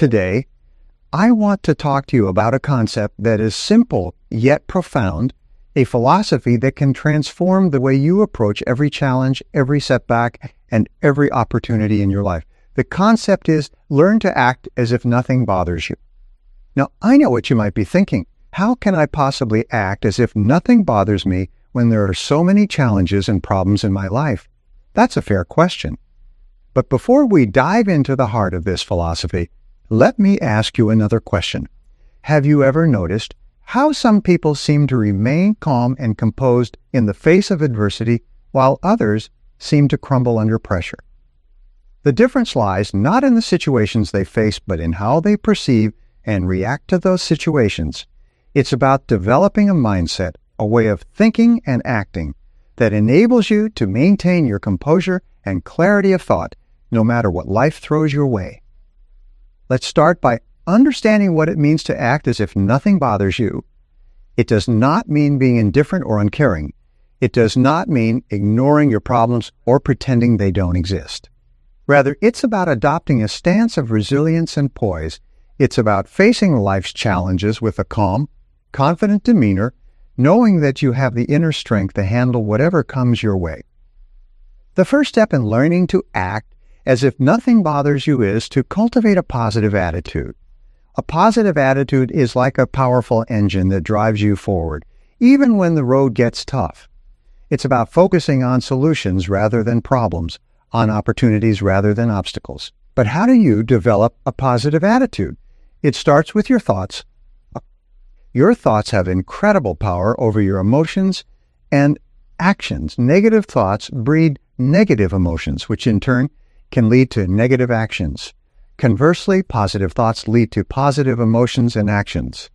Today, I want to talk to you about a concept that is simple yet profound, a philosophy that can transform the way you approach every challenge, every setback, and every opportunity in your life. The concept is learn to act as if nothing bothers you. Now, I know what you might be thinking. How can I possibly act as if nothing bothers me when there are so many challenges and problems in my life? That's a fair question. But before we dive into the heart of this philosophy, let me ask you another question. Have you ever noticed how some people seem to remain calm and composed in the face of adversity, while others seem to crumble under pressure? The difference lies not in the situations they face, but in how they perceive and react to those situations. It's about developing a mindset, a way of thinking and acting that enables you to maintain your composure and clarity of thought, no matter what life throws your way. Let's start by understanding what it means to act as if nothing bothers you. It does not mean being indifferent or uncaring. It does not mean ignoring your problems or pretending they don't exist. Rather, it's about adopting a stance of resilience and poise. It's about facing life's challenges with a calm, confident demeanor, knowing that you have the inner strength to handle whatever comes your way. The first step in learning to act as if nothing bothers you is to cultivate a positive attitude. A positive attitude is like a powerful engine that drives you forward, even when the road gets tough. It's about focusing on solutions rather than problems, on opportunities rather than obstacles. But how do you develop a positive attitude? It starts with your thoughts. Your thoughts have incredible power over your emotions and actions. Negative thoughts breed negative emotions, which in turn can lead to negative actions. Conversely, positive thoughts lead to positive emotions and actions.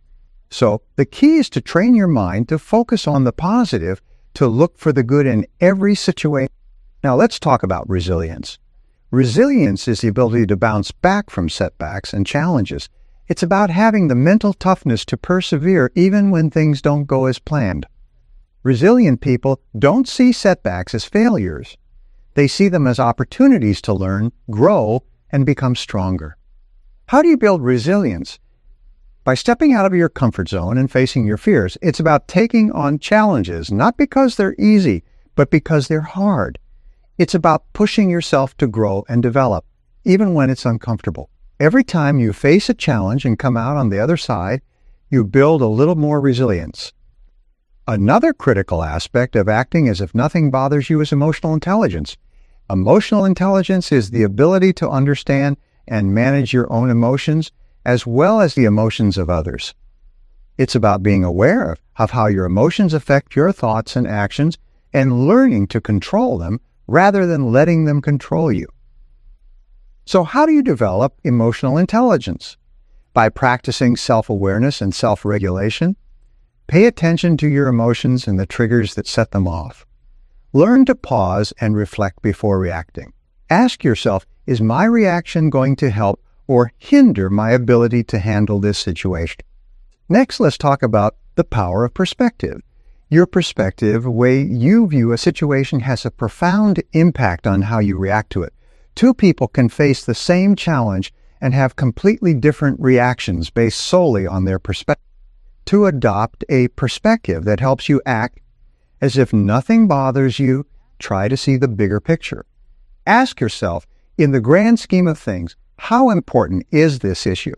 So the key is to train your mind to focus on the positive, to look for the good in every situation. Now let's talk about resilience. Resilience is the ability to bounce back from setbacks and challenges. It's about having the mental toughness to persevere even when things don't go as planned. Resilient people don't see setbacks as failures. They see them as opportunities to learn, grow, and become stronger. How do you build resilience? By stepping out of your comfort zone and facing your fears. It's about taking on challenges, not because they're easy, but because they're hard. It's about pushing yourself to grow and develop, even when it's uncomfortable. Every time you face a challenge and come out on the other side, you build a little more resilience. Another critical aspect of acting as if nothing bothers you is emotional intelligence. Emotional intelligence is the ability to understand and manage your own emotions as well as the emotions of others. It's about being aware of how your emotions affect your thoughts and actions and learning to control them rather than letting them control you. So how do you develop emotional intelligence? By practicing self-awareness and self-regulation. Pay attention to your emotions and the triggers that set them off. Learn to pause and reflect before reacting. Ask yourself, is my reaction going to help or hinder my ability to handle this situation? Next, let's talk about the power of perspective. Your perspective, the way you view a situation, has a profound impact on how you react to it. Two people can face the same challenge and have completely different reactions based solely on their perspective. To adopt a perspective that helps you act as if nothing bothers you, try to see the bigger picture. Ask yourself, in the grand scheme of things, how important is this issue?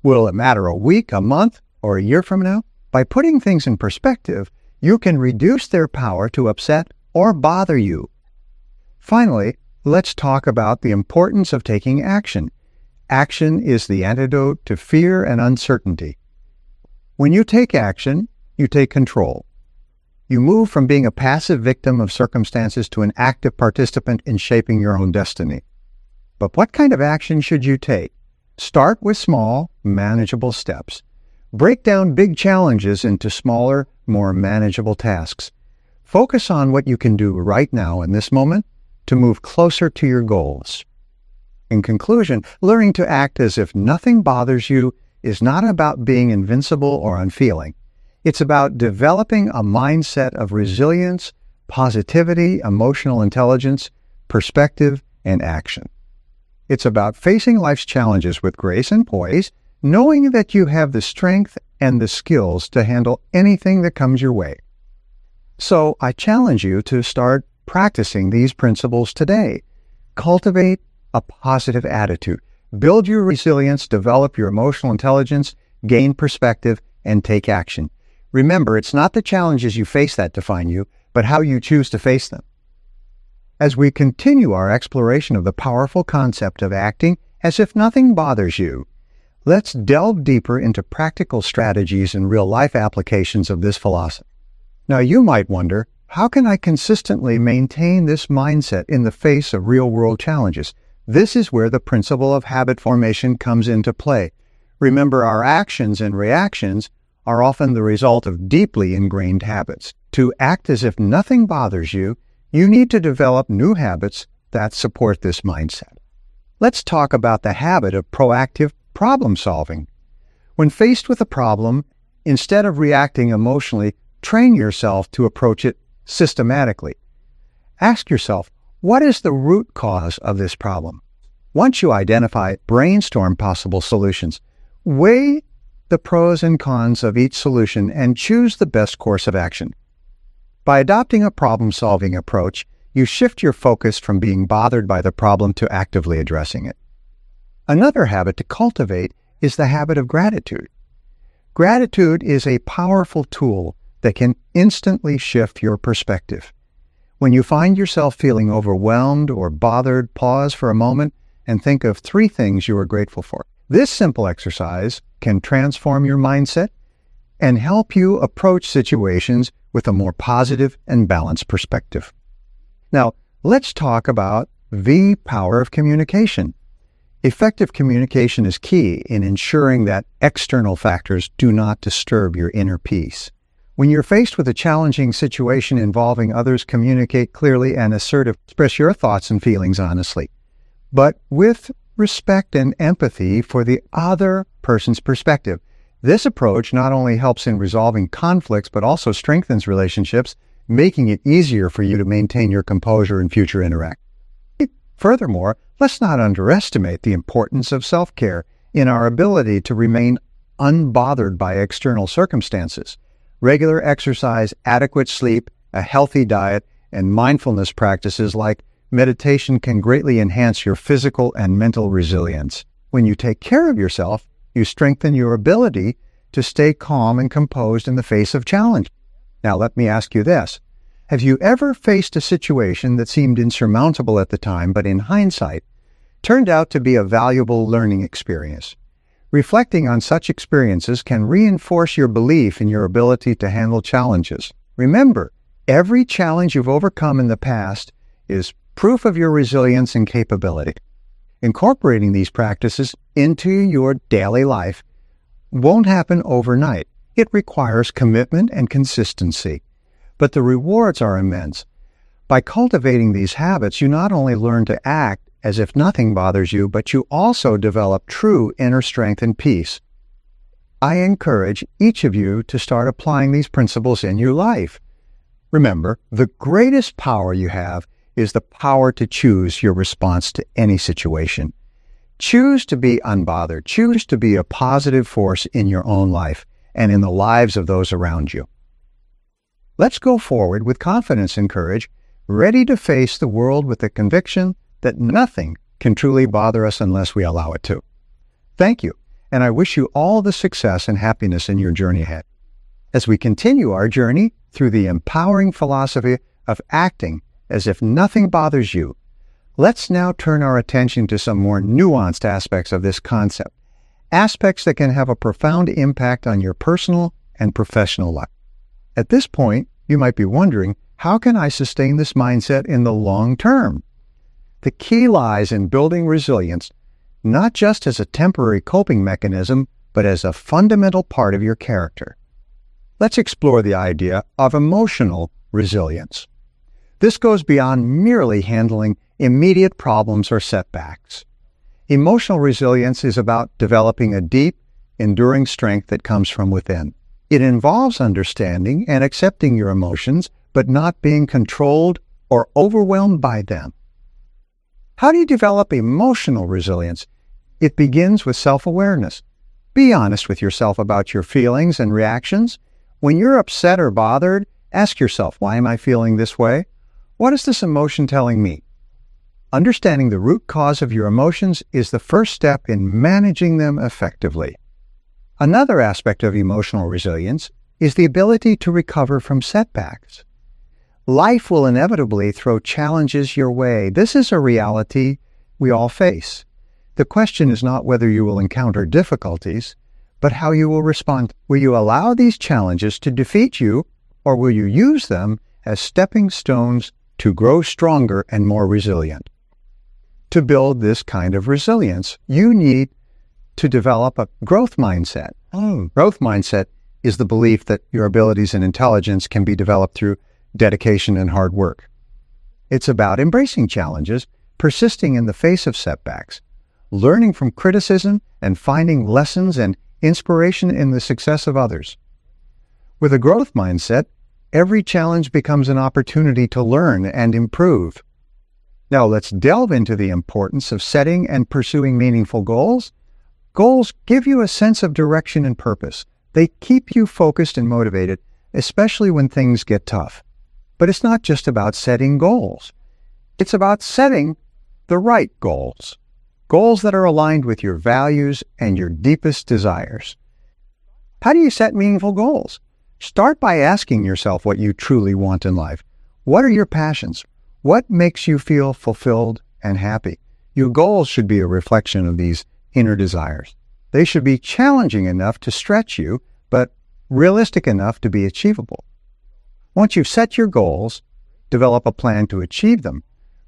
Will it matter a week, a month, or a year from now? By putting things in perspective, you can reduce their power to upset or bother you. Finally, let's talk about the importance of taking action. Action is the antidote to fear and uncertainty. When you take action, you take control. You move from being a passive victim of circumstances to an active participant in shaping your own destiny. But what kind of action should you take? Start with small, manageable steps. Break down big challenges into smaller, more manageable tasks. Focus on what you can do right now in this moment to move closer to your goals. In conclusion, learning to act as if nothing bothers you is not about being invincible or unfeeling. It's about developing a mindset of resilience, positivity, emotional intelligence, perspective, and action. It's about facing life's challenges with grace and poise, knowing that you have the strength and the skills to handle anything that comes your way. So I challenge you to start practicing these principles today. Cultivate a positive attitude. Build your resilience, develop your emotional intelligence, gain perspective, and take action. Remember, it's not the challenges you face that define you, but how you choose to face them. As we continue our exploration of the powerful concept of acting as if nothing bothers you, let's delve deeper into practical strategies and real-life applications of this philosophy. Now, you might wonder, how can I consistently maintain this mindset in the face of real-world challenges? This is where the principle of habit formation comes into play. Remember, our actions and reactions are often the result of deeply ingrained habits. To act as if nothing bothers you, you need to develop new habits that support this mindset. Let's talk about the habit of proactive problem solving. When faced with a problem, instead of reacting emotionally, train yourself to approach it systematically. Ask yourself, what is the root cause of this problem? Once you identify, brainstorm possible solutions. Weigh the pros and cons of each solution and choose the best course of action. By adopting a problem-solving approach, you shift your focus from being bothered by the problem to actively addressing it. Another habit to cultivate is the habit of gratitude. Gratitude is a powerful tool that can instantly shift your perspective. When you find yourself feeling overwhelmed or bothered, pause for a moment and think of 3 things you are grateful for. This simple exercise can transform your mindset and help you approach situations with a more positive and balanced perspective. Now, let's talk about the power of communication. Effective communication is key in ensuring that external factors do not disturb your inner peace. When you're faced with a challenging situation involving others, communicate clearly and assertively. Express your thoughts and feelings honestly, but with respect and empathy for the other person's perspective. This approach not only helps in resolving conflicts, but also strengthens relationships, making it easier for you to maintain your composure in future interactions. Furthermore, let's not underestimate the importance of self-care in our ability to remain unbothered by external circumstances. Regular exercise, adequate sleep, a healthy diet, and mindfulness practices like meditation can greatly enhance your physical and mental resilience. When you take care of yourself, you strengthen your ability to stay calm and composed in the face of challenge. Now, let me ask you this. Have you ever faced a situation that seemed insurmountable at the time, but in hindsight, turned out to be a valuable learning experience? Reflecting on such experiences can reinforce your belief in your ability to handle challenges. Remember, every challenge you've overcome in the past is proof of your resilience and capability. Incorporating these practices into your daily life won't happen overnight. It requires commitment and consistency, but the rewards are immense. By cultivating these habits, you not only learn to act as if nothing bothers you, but you also develop true inner strength and peace. I encourage each of you to start applying these principles in your life. Remember, the greatest power you have is the power to choose your response to any situation. Choose to be unbothered. Choose to be a positive force in your own life and in the lives of those around you. Let's go forward with confidence and courage, ready to face the world with the conviction that nothing can truly bother us unless we allow it to. Thank you, and I wish you all the success and happiness in your journey ahead. As we continue our journey through the empowering philosophy of acting as if nothing bothers you, let's now turn our attention to some more nuanced aspects of this concept, aspects that can have a profound impact on your personal and professional life. At this point, you might be wondering, how can I sustain this mindset in the long term? The key lies in building resilience, not just as a temporary coping mechanism, but as a fundamental part of your character. Let's explore the idea of emotional resilience. This goes beyond merely handling immediate problems or setbacks. Emotional resilience is about developing a deep, enduring strength that comes from within. It involves understanding and accepting your emotions, but not being controlled or overwhelmed by them. How do you develop emotional resilience? It begins with self-awareness. Be honest with yourself about your feelings and reactions. When you're upset or bothered, ask yourself, why am I feeling this way? What is this emotion telling me? Understanding the root cause of your emotions is the first step in managing them effectively. Another aspect of emotional resilience is the ability to recover from setbacks. Life will inevitably throw challenges your way. This is a reality we all face. The question is not whether you will encounter difficulties, but how you will respond. Will you allow these challenges to defeat you, or will you use them as stepping stones to grow stronger and more resilient? To build this kind of resilience, you need to develop a growth mindset. Growth mindset is the belief that your abilities and intelligence can be developed through dedication and hard work. It's about embracing challenges, persisting in the face of setbacks, learning from criticism, and finding lessons and inspiration in the success of others. With a growth mindset, every challenge becomes an opportunity to learn and improve. Now let's delve into the importance of setting and pursuing meaningful goals. Goals give you a sense of direction and purpose. They keep you focused and motivated, especially when things get tough. But it's not just about setting goals. It's about setting the right goals. Goals that are aligned with your values and your deepest desires. How do you set meaningful goals? Start by asking yourself what you truly want in life. What are your passions? What makes you feel fulfilled and happy? Your goals should be a reflection of these inner desires. They should be challenging enough to stretch you, but realistic enough to be achievable. Once you've set your goals, develop a plan to achieve them.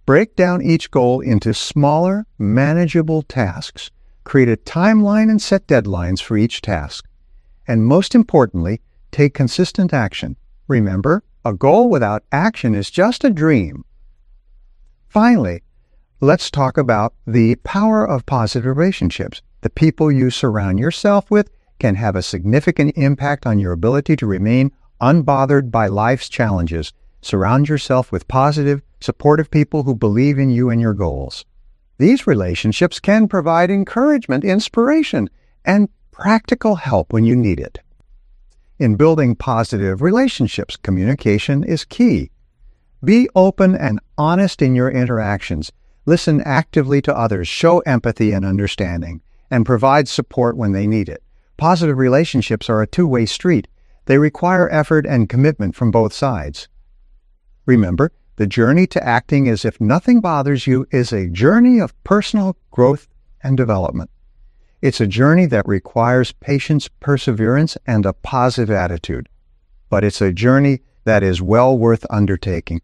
Break down each goal into smaller, manageable tasks. Create a timeline and set deadlines for each task. And most importantly, take consistent action. Remember, a goal without action is just a dream. Finally, let's talk about the power of positive relationships. The people you surround yourself with can have a significant impact on your ability to remain unbothered by life's challenges. Surround yourself with positive, supportive people who believe in you and your goals. These relationships can provide encouragement, inspiration, and practical help when you need it. In building positive relationships, communication is key. Be open and honest in your interactions. Listen actively to others, show empathy and understanding, and provide support when they need it. Positive relationships are a two-way street. They require effort and commitment from both sides. Remember, the journey to acting as if nothing bothers you is a journey of personal growth and development. It's a journey that requires patience, perseverance, and a positive attitude. But it's a journey that is well worth undertaking.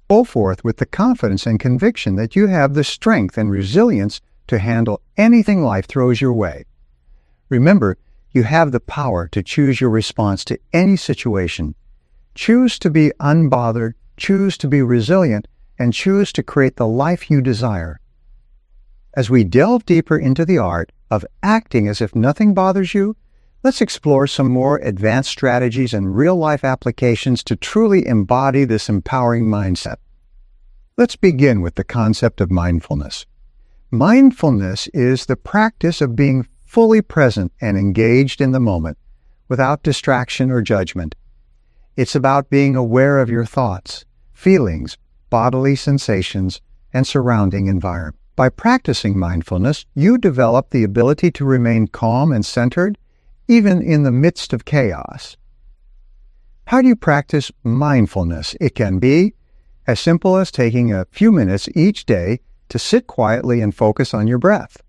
Go forth with the confidence and conviction that you have the strength and resilience to handle anything life throws your way. Remember, you have the power to choose your response to any situation. Choose to be unbothered, choose to be resilient, and choose to create the life you desire. As we delve deeper into the art of acting as if nothing bothers you, let's explore some more advanced strategies and real-life applications to truly embody this empowering mindset. Let's begin with the concept of mindfulness. Mindfulness is the practice of being fully present and engaged in the moment, without distraction or judgment. It's about being aware of your thoughts, feelings, bodily sensations, and surrounding environment. By practicing mindfulness, you develop the ability to remain calm and centered, even in the midst of chaos. How do you practice mindfulness? It can be as simple as taking a few minutes each day to sit quietly and focus on your breath.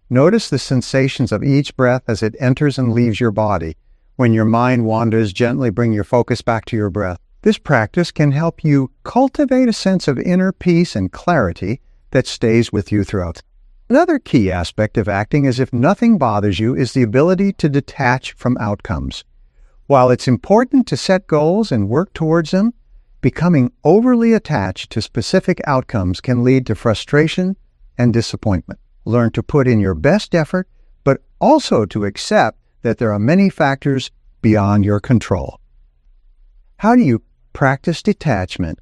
Notice the sensations of each breath as it enters and leaves your body. When your mind wanders, gently bring your focus back to your breath. This practice can help you cultivate a sense of inner peace and clarity that stays with you throughout. Another key aspect of acting as if nothing bothers you is the ability to detach from outcomes. While it's important to set goals and work towards them, becoming overly attached to specific outcomes can lead to frustration and disappointment. Learn to put in your best effort, but also to accept that there are many factors beyond your control. How do you practice detachment?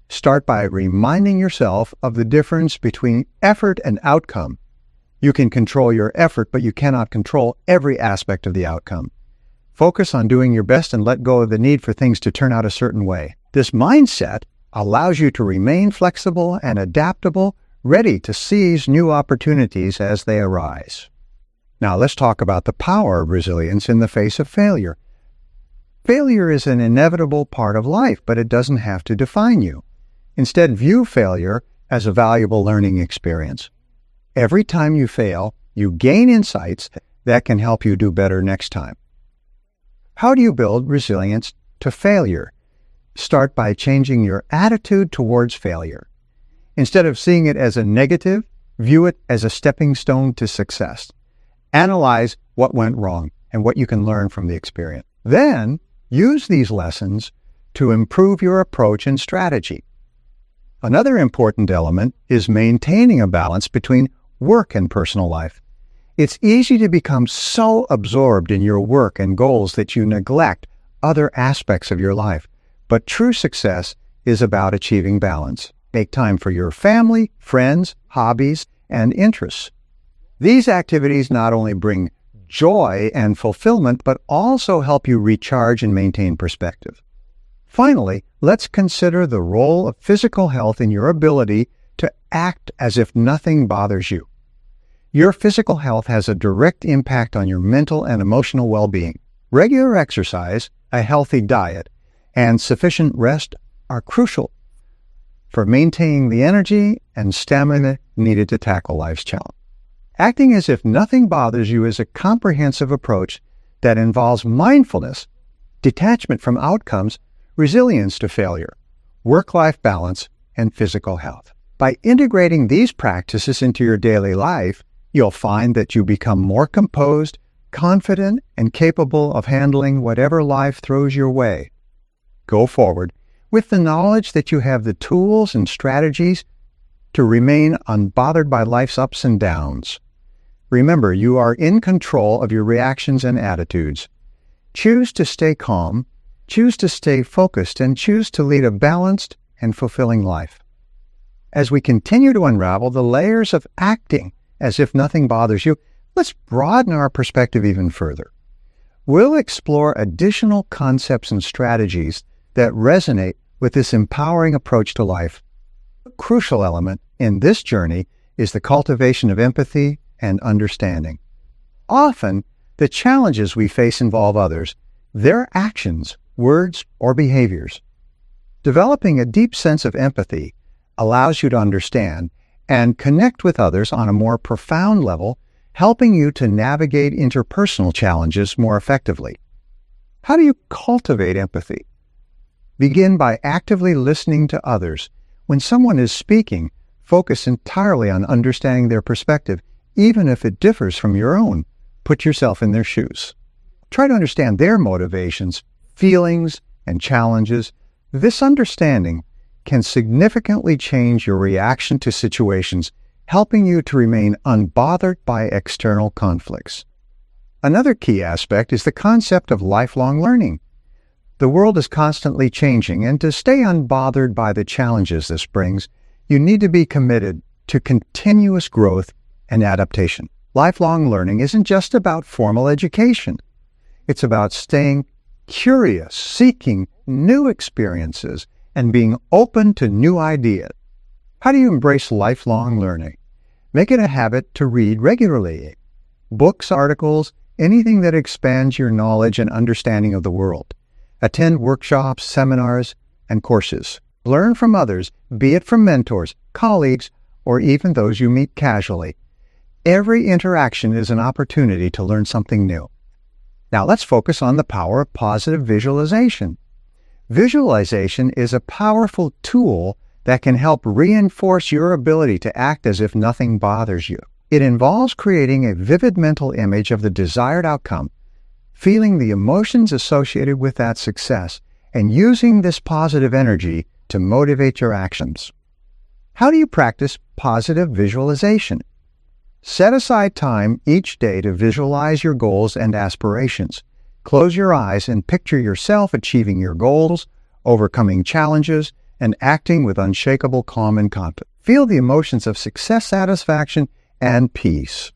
Start by reminding yourself of the difference between effort and outcome. You can control your effort, but you cannot control every aspect of the outcome. Focus on doing your best and let go of the need for things to turn out a certain way. This mindset allows you to remain flexible and adaptable, ready to seize new opportunities as they arise. Now let's talk about the power of resilience in the face of failure. Failure is an inevitable part of life, but it doesn't have to define you. Instead, view failure as a valuable learning experience. Every time you fail, you gain insights that can help you do better next time. How do you build resilience to failure? Start by changing your attitude towards failure. Instead of seeing it as a negative, view it as a stepping stone to success. Analyze what went wrong and what you can learn from the experience. Then, use these lessons to improve your approach and strategy. Another important element is maintaining a balance between work and personal life. It's easy to become so absorbed in your work and goals that you neglect other aspects of your life. But true success is about achieving balance. Make time for your family, friends, hobbies, and interests. These activities not only bring joy and fulfillment, but also help you recharge and maintain perspective. Finally, let's consider the role of physical health in your ability to act as if nothing bothers you. Your physical health has a direct impact on your mental and emotional well-being. Regular exercise, a healthy diet, and sufficient rest are crucial for maintaining the energy and stamina needed to tackle life's challenge. Acting as if nothing bothers you is a comprehensive approach that involves mindfulness, detachment from outcomes, resilience to failure, work-life balance, and physical health. By integrating these practices into your daily life, you'll find that you become more composed, confident, and capable of handling whatever life throws your way. Go forward with the knowledge that you have the tools and strategies to remain unbothered by life's ups and downs. Remember, you are in control of your reactions and attitudes. Choose to stay calm, choose to stay focused, and choose to lead a balanced and fulfilling life. As we continue to unravel the layers of acting as if nothing bothers you, let's broaden our perspective even further. We'll explore additional concepts and strategies that resonate with this empowering approach to life. A crucial element in this journey is the cultivation of empathy and understanding. Often, the challenges we face involve others, their actions, words, or behaviors. Developing a deep sense of empathy allows you to understand and connect with others on a more profound level, helping you to navigate interpersonal challenges more effectively. How do you cultivate empathy? Begin by actively listening to others. When someone is speaking, focus entirely on understanding their perspective, even if it differs from your own. Put yourself in their shoes. Try to understand their motivations, feelings, and challenges. This understanding can significantly change your reaction to situations, helping you to remain unbothered by external conflicts. Another key aspect is the concept of lifelong learning. The world is constantly changing, and to stay unbothered by the challenges this brings, you need to be committed to continuous growth and adaptation. Lifelong learning isn't just about formal education. It's about staying curious, seeking new experiences, and being open to new ideas. How do you embrace lifelong learning? Make it a habit to read regularly. Books, articles, anything that expands your knowledge and understanding of the world. Attend workshops, seminars, and courses. Learn from others, be it from mentors, colleagues, or even those you meet casually. Every interaction is an opportunity to learn something new. Now let's focus on the power of positive visualization. Visualization is a powerful tool that can help reinforce your ability to act as if nothing bothers you. It involves creating a vivid mental image of the desired outcome, feeling the emotions associated with that success, and using this positive energy to motivate your actions. How do you practice positive visualization? Set aside time each day to visualize your goals and aspirations. Close your eyes and picture yourself achieving your goals, overcoming challenges, and acting with unshakable calm and confidence. Feel the emotions of success, satisfaction, and peace.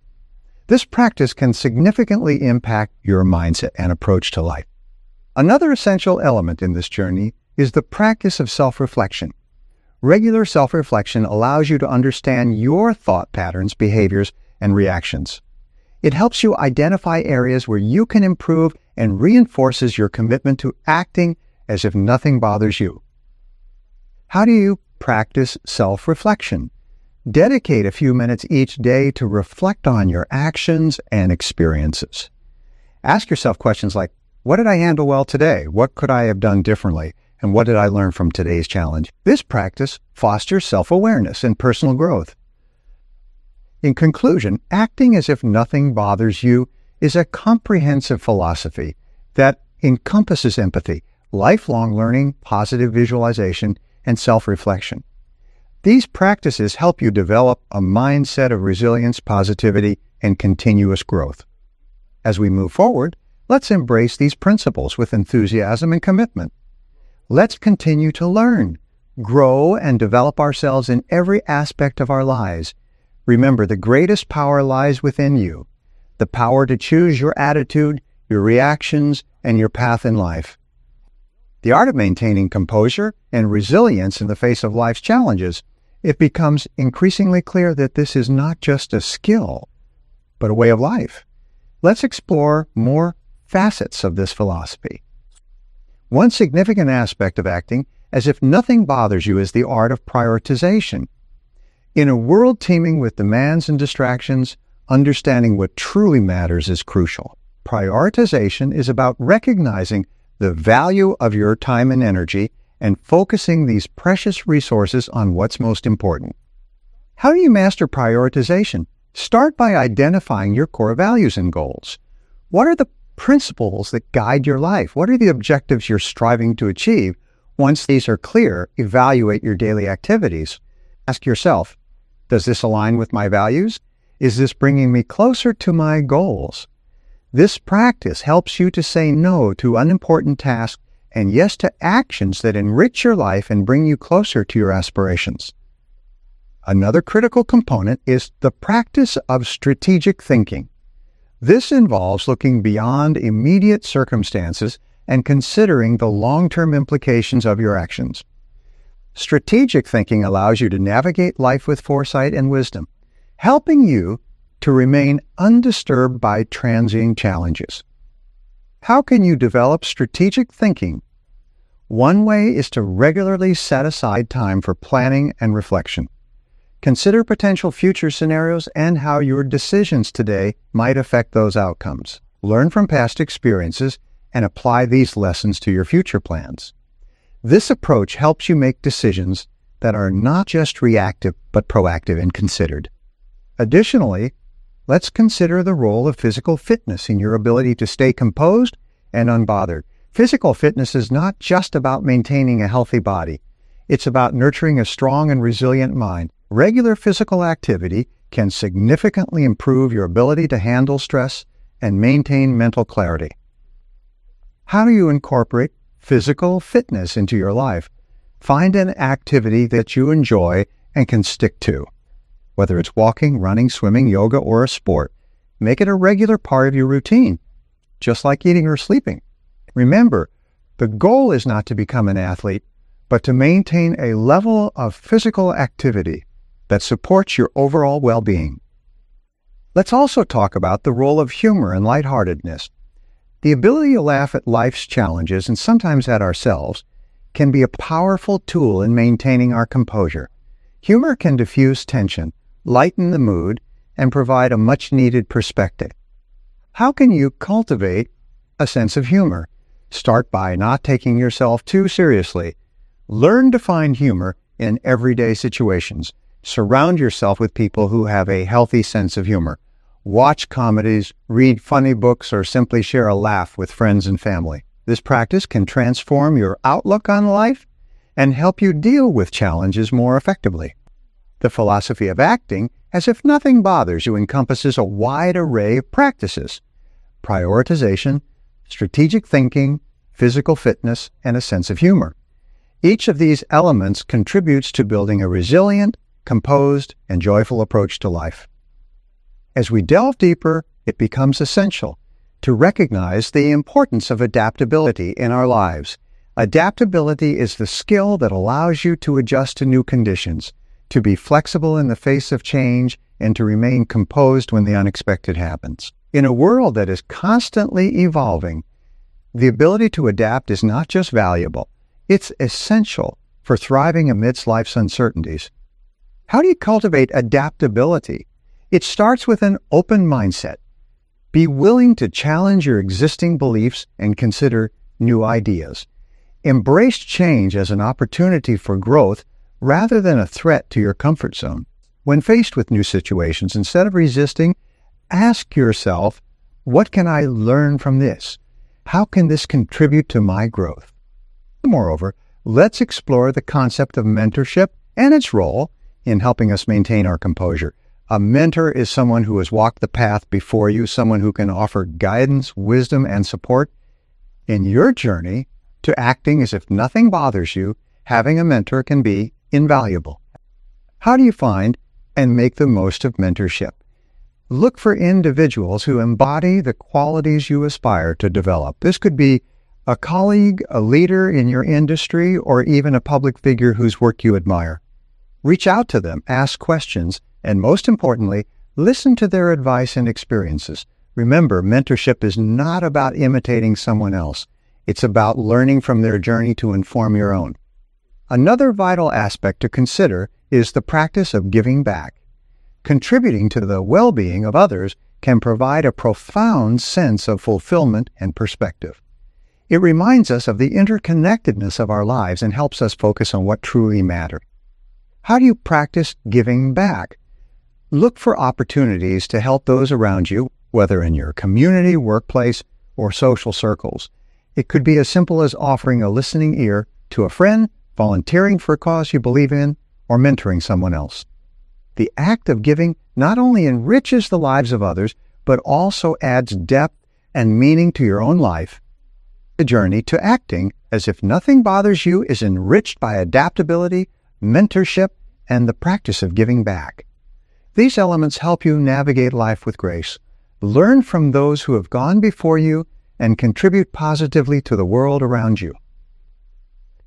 This practice can significantly impact your mindset and approach to life. Another essential element in this journey is the practice of self-reflection. Regular self-reflection allows you to understand your thought patterns, behaviors, and reactions. It helps you identify areas where you can improve and reinforces your commitment to acting as if nothing bothers you. How do you practice self-reflection? Dedicate a few minutes each day to reflect on your actions and experiences. Ask yourself questions like, what did I handle well today? What could I have done differently? And what did I learn from today's challenge? This practice fosters self-awareness and personal growth. In conclusion, acting as if nothing bothers you is a comprehensive philosophy that encompasses empathy, lifelong learning, positive visualization, and self-reflection. These practices help you develop a mindset of resilience, positivity, and continuous growth. As we move forward, let's embrace these principles with enthusiasm and commitment. Let's continue to learn, grow, and develop ourselves in every aspect of our lives. Remember, the greatest power lies within you, the power to choose your attitude, your reactions, and your path in life. The art of maintaining composure and resilience in the face of life's challenges, it becomes increasingly clear that this is not just a skill, but a way of life. Let's explore more facets of this philosophy. One significant aspect of acting as if nothing bothers you is the art of prioritization. In a world teeming with demands and distractions, understanding what truly matters is crucial. Prioritization is about recognizing the value of your time and energy and focusing these precious resources on what's most important. How do you master prioritization? Start by identifying your core values and goals. What are the principles that guide your life? What are the objectives you're striving to achieve? Once these are clear, evaluate your daily activities. Ask yourself, does this align with my values? Is this bringing me closer to my goals? This practice helps you to say no to unimportant tasks and yes to actions that enrich your life and bring you closer to your aspirations. Another critical component is the practice of strategic thinking. This involves looking beyond immediate circumstances and considering the long-term implications of your actions. Strategic thinking allows you to navigate life with foresight and wisdom, helping you to remain undisturbed by transient challenges. How can you develop strategic thinking? One way is to regularly set aside time for planning and reflection. Consider potential future scenarios and how your decisions today might affect those outcomes. Learn from past experiences and apply these lessons to your future plans. This approach helps you make decisions that are not just reactive but proactive and considered. Additionally, let's consider the role of physical fitness in your ability to stay composed and unbothered. Physical fitness is not just about maintaining a healthy body. It's about nurturing a strong and resilient mind. Regular physical activity can significantly improve your ability to handle stress and maintain mental clarity. How do you incorporate physical fitness into your life? Find an activity that you enjoy and can stick to. Whether it's walking, running, swimming, yoga, or a sport, make it a regular part of your routine, just like eating or sleeping. Remember, the goal is not to become an athlete, but to maintain a level of physical activity that supports your overall well-being. Let's also talk about the role of humor and lightheartedness. The ability to laugh at life's challenges, and sometimes at ourselves, can be a powerful tool in maintaining our composure. Humor can diffuse tension, lighten the mood, and provide a much-needed perspective. How can you cultivate a sense of humor? Start by not taking yourself too seriously. Learn to find humor in everyday situations. Surround yourself with people who have a healthy sense of humor. Watch comedies, read funny books, or simply share a laugh with friends and family. This practice can transform your outlook on life and help you deal with challenges more effectively. The philosophy of acting as if nothing bothers you encompasses a wide array of practices: prioritization, strategic thinking, physical fitness, and a sense of humor. Each of these elements contributes to building a resilient, composed, and joyful approach to life. As we delve deeper, it becomes essential to recognize the importance of adaptability in our lives. Adaptability is the skill that allows you to adjust to new conditions, to be flexible in the face of change, and to remain composed when the unexpected happens. In a world that is constantly evolving, the ability to adapt is not just valuable, it's essential for thriving amidst life's uncertainties. How do you cultivate adaptability? It starts with an open mindset. Be willing to challenge your existing beliefs and consider new ideas. Embrace change as an opportunity for growth rather than a threat to your comfort zone. When faced with new situations, instead of resisting, ask yourself, what can I learn from this? How can this contribute to my growth? Moreover, let's explore the concept of mentorship and its role in helping us maintain our composure. A mentor is someone who has walked the path before you, someone who can offer guidance, wisdom, and support. In your journey to acting as if nothing bothers you, having a mentor can be invaluable. How do you find and make the most of mentorship? Look for individuals who embody the qualities you aspire to develop. This could be a colleague, a leader in your industry, or even a public figure whose work you admire. Reach out to them, ask questions, and most importantly, listen to their advice and experiences. Remember, mentorship is not about imitating someone else. It's about learning from their journey to inform your own. Another vital aspect to consider is the practice of giving back. Contributing to the well-being of others can provide a profound sense of fulfillment and perspective. It reminds us of the interconnectedness of our lives and helps us focus on what truly matters. How do you practice giving back? Look for opportunities to help those around you, whether in your community, workplace, or social circles. It could be as simple as offering a listening ear to a friend, volunteering for a cause you believe in, or mentoring someone else. The act of giving not only enriches the lives of others, but also adds depth and meaning to your own life. The journey to acting as if nothing bothers you is enriched by adaptability, mentorship, and the practice of giving back. These elements help you navigate life with grace. Learn from those who have gone before you and contribute positively to the world around you.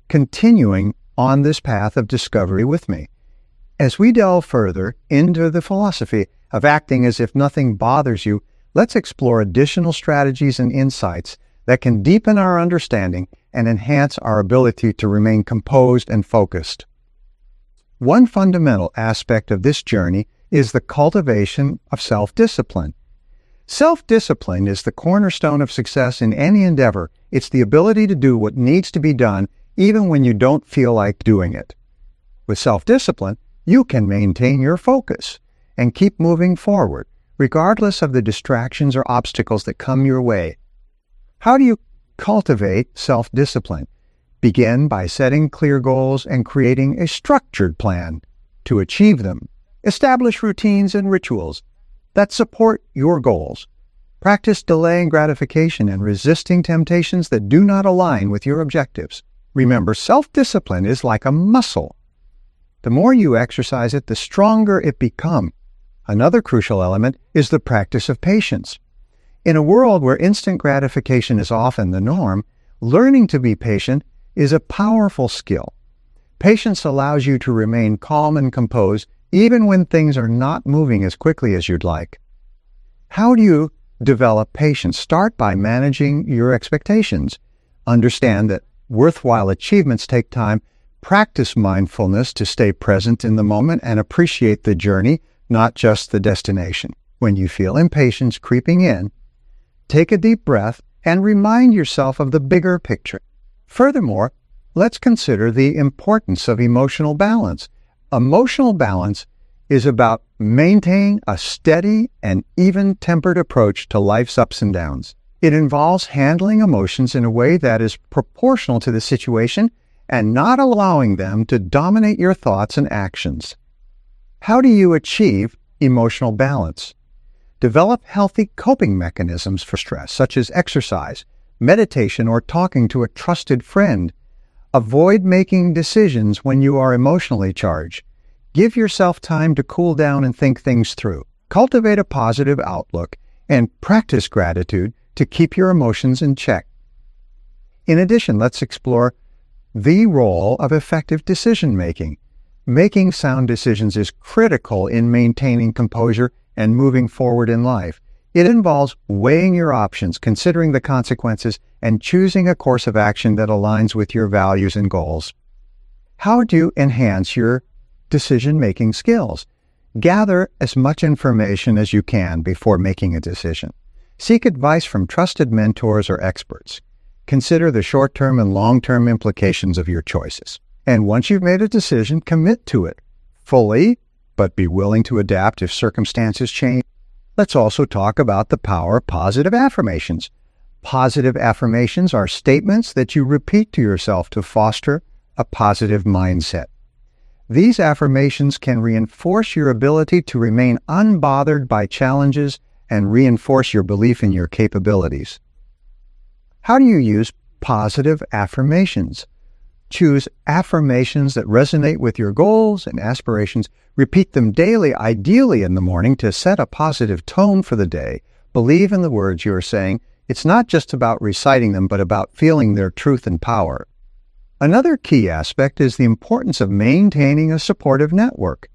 Continuing on this path of discovery with me, as we delve further into the philosophy of acting as if nothing bothers you, let's explore additional strategies and insights that can deepen our understanding and enhance our ability to remain composed and focused. One fundamental aspect of this journey is the cultivation of self-discipline. Self-discipline is the cornerstone of success in any endeavor. It's the ability to do what needs to be done even when you don't feel like doing it. With self-discipline, you can maintain your focus and keep moving forward, regardless of the distractions or obstacles that come your way. How do you cultivate self-discipline? Begin by setting clear goals and creating a structured plan to achieve them. Establish routines and rituals that support your goals. Practice delaying gratification and resisting temptations that do not align with your objectives. Remember, self-discipline is like a muscle. The more you exercise it, the stronger it becomes. Another crucial element is the practice of patience. In a world where instant gratification is often the norm, learning to be patient is a powerful skill. Patience allows you to remain calm and composed even when things are not moving as quickly as you'd like. How do you develop patience? Start by managing your expectations. Understand that worthwhile achievements take time. Practice mindfulness to stay present in the moment and appreciate the journey, not just the destination. When you feel impatience creeping in, take a deep breath and remind yourself of the bigger picture. Furthermore, let's consider the importance of emotional balance. Emotional balance is about maintaining a steady and even-tempered approach to life's ups and downs. It involves handling emotions in a way that is proportional to the situation and not allowing them to dominate your thoughts and actions. How do you achieve emotional balance? Develop healthy coping mechanisms for stress, such as exercise, meditation, or talking to a trusted friend. Avoid making decisions when you are emotionally charged. Give yourself time to cool down and think things through. Cultivate a positive outlook and practice gratitude to keep your emotions in check. In addition, let's explore the role of effective decision-making. Making sound decisions is critical in maintaining composure and moving forward in life. It involves weighing your options, considering the consequences, and choosing a course of action that aligns with your values and goals. How do you enhance your decision-making skills? Gather as much information as you can before making a decision. Seek advice from trusted mentors or experts. Consider the short-term and long-term implications of your choices. And once you've made a decision, commit to it fully, but be willing to adapt if circumstances change. Let's also talk about the power of positive affirmations. Positive affirmations are statements that you repeat to yourself to foster a positive mindset. These affirmations can reinforce your ability to remain unbothered by challenges and reinforce your belief in your capabilities. How do you use positive affirmations? Choose affirmations that resonate with your goals and aspirations. Repeat them daily, ideally in the morning, to set a positive tone for the day. Believe in the words you are saying. It's not just about reciting them, but about feeling their truth and power. Another key aspect is the importance of maintaining a supportive network.